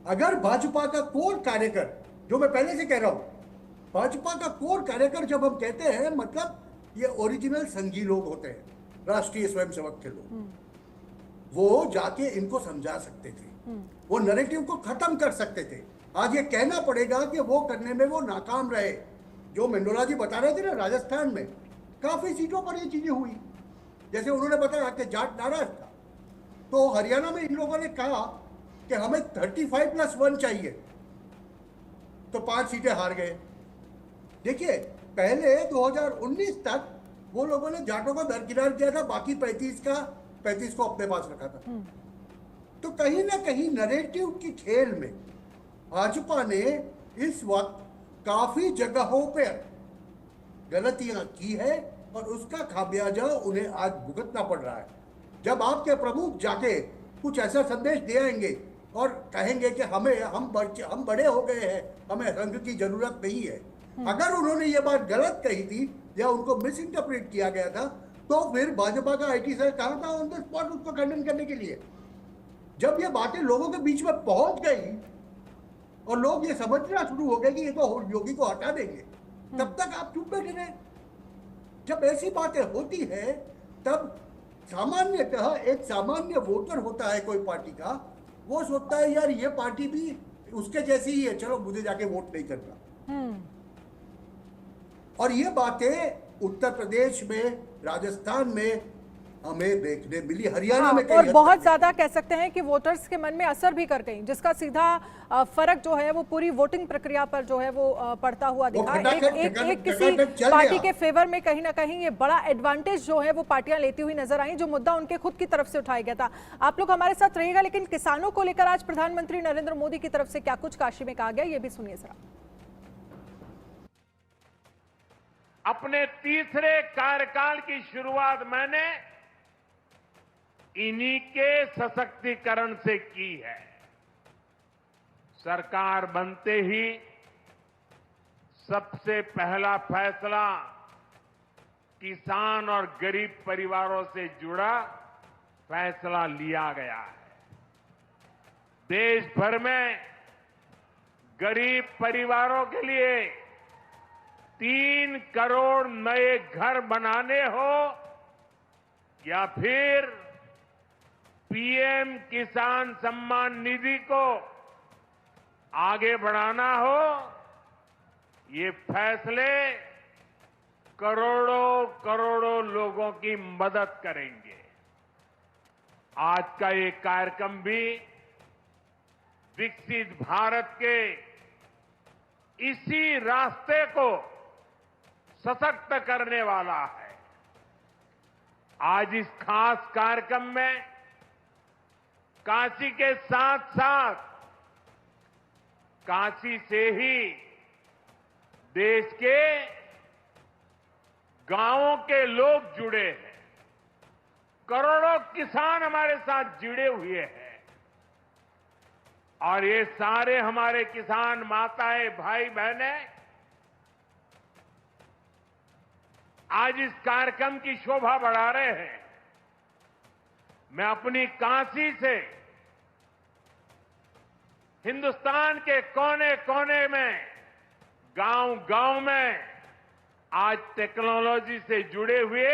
अगर भाजपा का कोर कार्यकर, जो मैं पहले से कह रहा हूं, भाजपा का कोर कार्यकर जब हम कहते हैं, मतलब ये ओरिजिनल संघी लोग होते हैं, राष्ट्रीय स्वयंसेवक के लोग, वो जाके इनको समझा सकते थे, वो नैरेटिव को खत्म कर सकते थे। आज ये कहना पड़ेगा कि वो करने में वो नाकाम रहे। जो मंडोला जी बता रहे थे ना, राजस्थान में काफी सीटों पर ये चीजें हुई। जैसे उन्होंने बताया कि जाट नाराज था, तो हरियाणा में इन लोगों ने कहा कि हमें 35+1 चाहिए, तो 5 सीटें हार गए। देखिए, पहले 2019 तक वो लोगों ने जाटों को दरकिनार किया था, बाकी 35 को अपने पास रखा था। तो कहीं ना कहीं नरेटिव की खेल में भाजपा ने इस वक्त काफी जगहों पर गलतियां की है और उसका खामियाजा उन्हें आज भुगतना पड़ रहा है। जब आपके प्रमुख जाके कुछ ऐसा संदेश दे आएंगे और कहेंगे कि हम बड़े हो गए हैं, हमें रंग की जरूरत नहीं है, अगर उन्होंने ये बात गलत कही थी या उनको मिस इंटरप्रेट किया गया था, तो फिर भाजपा का आईटी सेल कहां था ऑन द स्पॉट उसको खंडन करने के लिए। जब ये बातें लोगों के बीच में पहुंच गई और लोग ये समझना शुरू हो गए कि ये तो योगी को हटा देंगे, तब तक आप चुप बैठे रहे। जब ऐसी बातें होती है तब सामान्यतः एक सामान्य वोटर होता है कोई पार्टी का, वो सोचता है यार ये पार्टी भी उसके जैसी ही है, चलो मुझे जाके वोट नहीं करना। और ये बातें उत्तर प्रदेश में, राजस्थान में हमें देखने मिली, हरियाणा में और बहुत ज्यादा कह सकते हैं कि वोटर्स के मन में असर भी कर गई, जिसका सीधा फर्क जो है वो पूरी वोटिंग प्रक्रिया पर जो है वो पड़ता हुआ दिखा। एक किसी पार्टी के फेवर में कहीं ना कहीं ये बड़ा एडवांटेज जो है वो पार्टियां लेती हुई नजर आई, जो मुद्दा उनके खुद की तरफ से उठाया गया था। आप लोग हमारे साथ रहिएगा, लेकिन किसानों को लेकर आज प्रधानमंत्री नरेंद्र मोदी की तरफ से क्या कुछ काशी में कहा गया, ये भी सुनिए जरा। अपने तीसरे कार्यकाल की शुरुआत मैंने इन्हीं के सशक्तिकरण से की है। सरकार बनते ही सबसे पहला फैसला किसान और गरीब परिवारों से जुड़ा फैसला लिया गया है। देश भर में गरीब परिवारों के लिए 3 करोड़ नए घर बनाने हो या फिर पीएम किसान सम्मान निधि को आगे बढ़ाना हो, ये फैसले करोड़ों करोड़ों लोगों की मदद करेंगे। आज का ये कार्यक्रम भी विकसित भारत के इसी रास्ते को सशक्त करने वाला है। आज इस खास कार्यक्रम में काशी के साथ साथ काशी से ही देश के गांवों के लोग जुड़े हैं। करोड़ों किसान हमारे साथ जुड़े हुए हैं और ये सारे हमारे किसान माताएं, भाई बहनें आज इस कार्यक्रम की शोभा बढ़ा रहे हैं। मैं अपनी काशी से हिंदुस्तान के कोने कोने में, गांव गांव में आज टेक्नोलॉजी से जुड़े हुए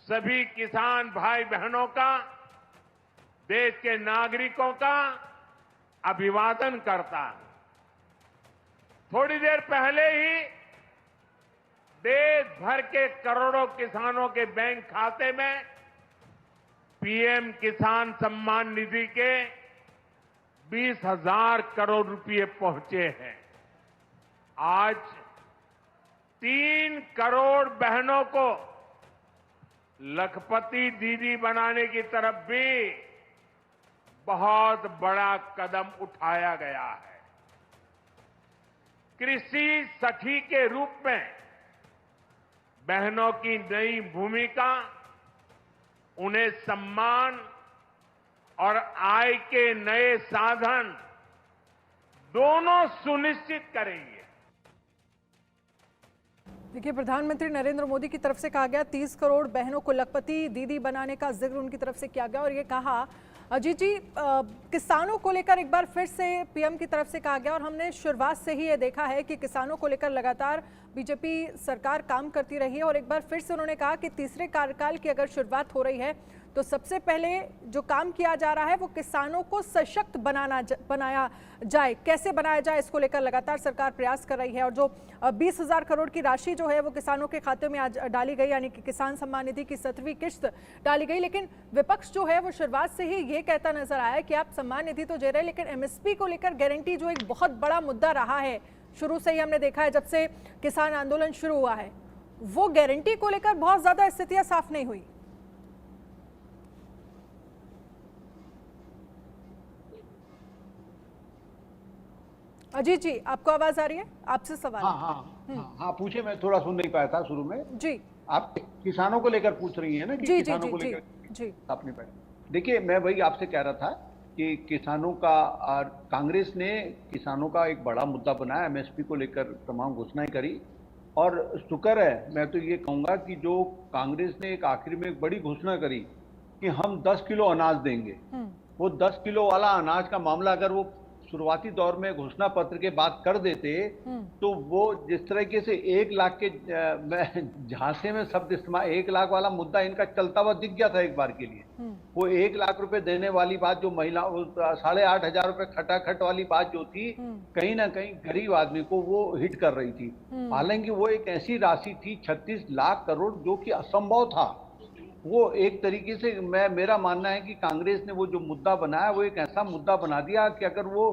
सभी किसान भाई बहनों का, देश के नागरिकों का अभिवादन करता हूं। थोड़ी देर पहले ही देश भर के करोड़ों किसानों के बैंक खाते में पीएम किसान सम्मान निधि के 20,000 करोड़ रुपए पहुंचे हैं। आज 3 करोड़ बहनों को लखपति दीदी बनाने की तरफ भी बहुत बड़ा कदम उठाया गया है। कृषि सखी के रूप में बहनों की नई भूमिका उन्हें सम्मान और आय के नए साधन दोनों सुनिश्चित करेंगे। देखिए, प्रधानमंत्री नरेंद्र मोदी की तरफ से कहा गया 30 करोड़ बहनों को लखपति दीदी बनाने का जिक्र उनकी तरफ से किया गया और ये कहा अजीत जी, किसानों को लेकर एक बार फिर से पीएम की तरफ से कहा गया और हमने शुरुआत से ही ये देखा है कि किसानों को लेकर लगातार बीजेपी सरकार काम करती रही है और एक बार फिर से उन्होंने कहा कि तीसरे कार्यकाल की अगर शुरुआत हो रही है तो सबसे पहले जो काम किया जा रहा है वो किसानों को सशक्त बनाया जाए। कैसे बनाया जाए, इसको लेकर लगातार सरकार प्रयास कर रही है। और जो 20,000 करोड़ की राशि जो है वो किसानों के खाते में आज डाली गई, यानी कि किसान सम्मान निधि की 7वीं किश्त डाली गई। लेकिन विपक्ष जो है वो शुरुआत से ही ये कहता नजर आया कि आप सम्मान निधि तो दे रहे हैं, लेकिन एमएसपी को लेकर गारंटी जो एक बहुत बड़ा मुद्दा रहा है, शुरू से ही हमने देखा है जब से किसान आंदोलन शुरू हुआ है, वो गारंटी को लेकर बहुत ज्यादा स्थितियां साफ नहीं हुई। अजीत जी, आपको आवाज आ रही है? आपसे सवाल है। हाँ, पूछे। मैं थोड़ा सुन नहीं पाया था शुरू में जी। आप किसानों को लेकर पूछ रही हैं ना कि जी किसानों जी को जी लेकर जी आप नहीं पाए। देखिए, मैं वही आपसे कह रहा था कि किसानों का और कांग्रेस ने किसानों का एक बड़ा मुद्दा बनाया, एमएसपी को लेकर तमाम घोषणाएं करी। और शुक्र है, मैं तो ये कहूंगा कि जो कांग्रेस ने एक आखिर में एक बड़ी घोषणा करी कि हम 10 किलो अनाज देंगे, वो 10 किलो वाला अनाज का मामला अगर वो शुरुआती दौर में घोषणा पत्र के बाद कर देते तो वो जिस तरीके से 1 लाख के झांसे में शब्द इस्तेमाल, 1 लाख वाला मुद्दा इनका चलता हुआ दिख गया था एक बार के लिए। वो 1 लाख रुपए देने वाली बात जो महिला 8,500 रुपए खटाखट वाली बात जो थी, कहीं ना कहीं गरीब आदमी को वो हिट कर रही थी। हालांकि वो एक ऐसी राशि थी 36 लाख करोड़ जो कि असंभव था। वो एक तरीके से मेरा मानना है कि कांग्रेस ने वो जो मुद्दा बनाया वो एक ऐसा मुद्दा बना दिया कि अगर वो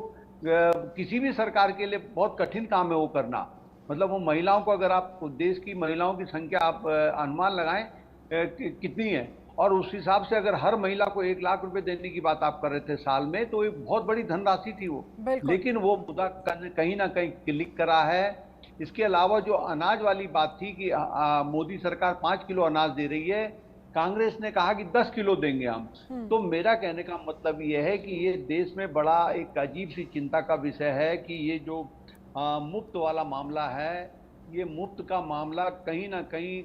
किसी भी सरकार के लिए बहुत कठिन काम है वो करना। मतलब वो महिलाओं को, अगर आप देश की महिलाओं की संख्या आप अनुमान लगाएं कितनी है, और उस हिसाब से अगर हर महिला को 1 लाख रुपए देने की बात आप कर रहे थे साल में, तो एक बहुत बड़ी धनराशि थी वो। लेकिन वो मुद्दा कहीं ना कहीं क्लिक करा है। इसके अलावा जो अनाज वाली बात थी कि मोदी सरकार 5 किलो अनाज दे रही है, कांग्रेस ने कहा कि 10 किलो देंगे हम। तो मेरा कहने का मतलब यह है कि ये देश में बड़ा एक अजीब सी चिंता का विषय है कि ये जो मुफ्त वाला मामला है, ये मुफ्त का मामला कहीं ना कहीं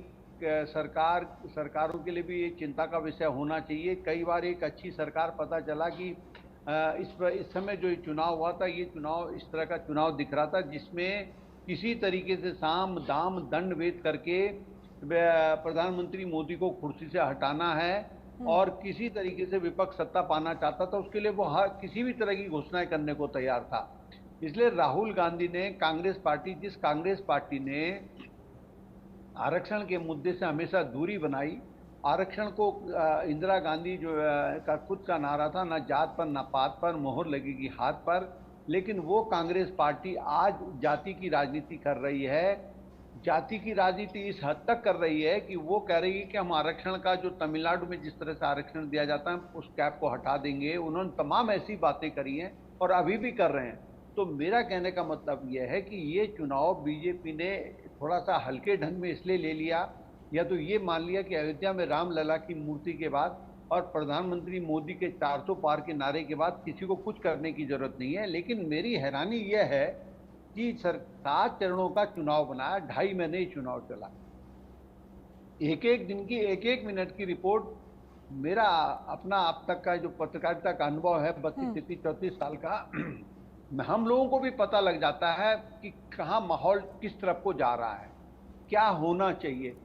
सरकारों के लिए भी ये चिंता का विषय होना चाहिए। कई बार एक अच्छी सरकार पता चला कि इस समय जो चुनाव हुआ था, ये चुनाव इस तरह का चुनाव दिख रहा था जिसमें किसी तरीके से साम दाम दंड भेद करके प्रधानमंत्री मोदी को कुर्सी से हटाना है और किसी तरीके से विपक्ष सत्ता पाना चाहता था। उसके लिए वो किसी भी तरह की घोषणाएं करने को तैयार था। इसलिए राहुल गांधी ने जिस कांग्रेस पार्टी ने आरक्षण के मुद्दे से हमेशा दूरी बनाई, आरक्षण को इंदिरा गांधी जो का खुद का नारा था, ना जात पर ना पात पर मोहर लगेगी हाथ पर, लेकिन वो कांग्रेस पार्टी आज जाति की राजनीति कर रही है। जाति की राजनीति इस हद तक कर रही है कि वो कह रही है कि हम आरक्षण का जो तमिलनाडु में जिस तरह से आरक्षण दिया जाता है उस कैप को हटा देंगे। उन्होंने तमाम ऐसी बातें करी हैं और अभी भी कर रहे हैं। तो मेरा कहने का मतलब यह है कि ये चुनाव बीजेपी ने थोड़ा सा हल्के ढंग में इसलिए ले लिया, या तो ये मान लिया कि अयोध्या में रामलला की मूर्ति के बाद और प्रधानमंत्री मोदी के 400 पार के नारे के बाद किसी को कुछ करने की जरूरत नहीं है। लेकिन मेरी हैरानी यह है कि 7 चरणों का चुनाव बनाया, 2.5 महीने ही चुनाव चला, एक दिन की 1 मिनट की रिपोर्ट। मेरा अपना अब तक का जो पत्रकारिता का अनुभव है 32-33-34 साल का, हम लोगों को भी पता लग जाता है कि कहाँ माहौल किस तरफ को जा रहा है, क्या होना चाहिए।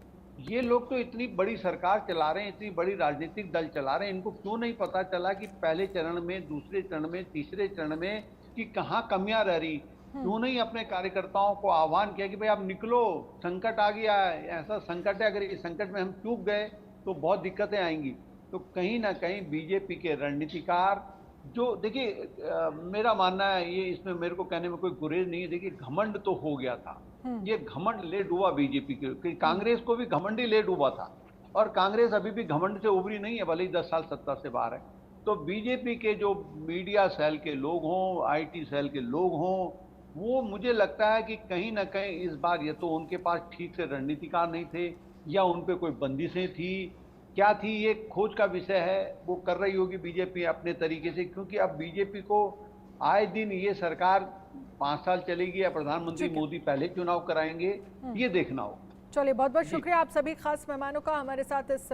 ये लोग तो इतनी बड़ी सरकार चला रहे हैं, इतनी बड़ी राजनीतिक दल चला रहे हैं, इनको क्यों नहीं पता चला कि पहले चरण में, दूसरे चरण में, तीसरे चरण में कि कहाँ कमियां रह रही। क्यों नहीं अपने कार्यकर्ताओं को आह्वान किया कि भाई आप निकलो, संकट आ गया है, ऐसा संकट है, अगर इस संकट में हम चूक गए तो बहुत दिक्कतें आएंगी। तो कहीं ना कहीं बीजेपी के रणनीतिकार जो, देखिए मेरा मानना है, ये इसमें मेरे को कहने में कोई गुरेज नहीं है, देखिए घमंड तो हो गया था, ये घमंड ले डूबा बीजेपी के। कांग्रेस को भी घमंड ही ले डूबा था और कांग्रेस अभी भी घमंड से उभरी नहीं है, भले ही 10 साल सत्ता से बाहर है। तो बीजेपी के जो मीडिया सेल के लोग हों, आईटी सेल के लोग हों, वो मुझे लगता है कि कहीं ना कहीं इस बार या तो उनके पास ठीक से रणनीतिकार नहीं थे या उन पे कोई बंदिशें थी, क्या थी, ये खोज का विषय है। वो कर रही होगी बीजेपी अपने तरीके से, क्योंकि अब बीजेपी को आए दिन ये सरकार 5 साल चलेगी या प्रधानमंत्री मोदी पहले चुनाव कराएंगे, ये देखना हो। चलिए, बहुत बहुत शुक्रिया आप सभी खास मेहमानों का हमारे साथ इस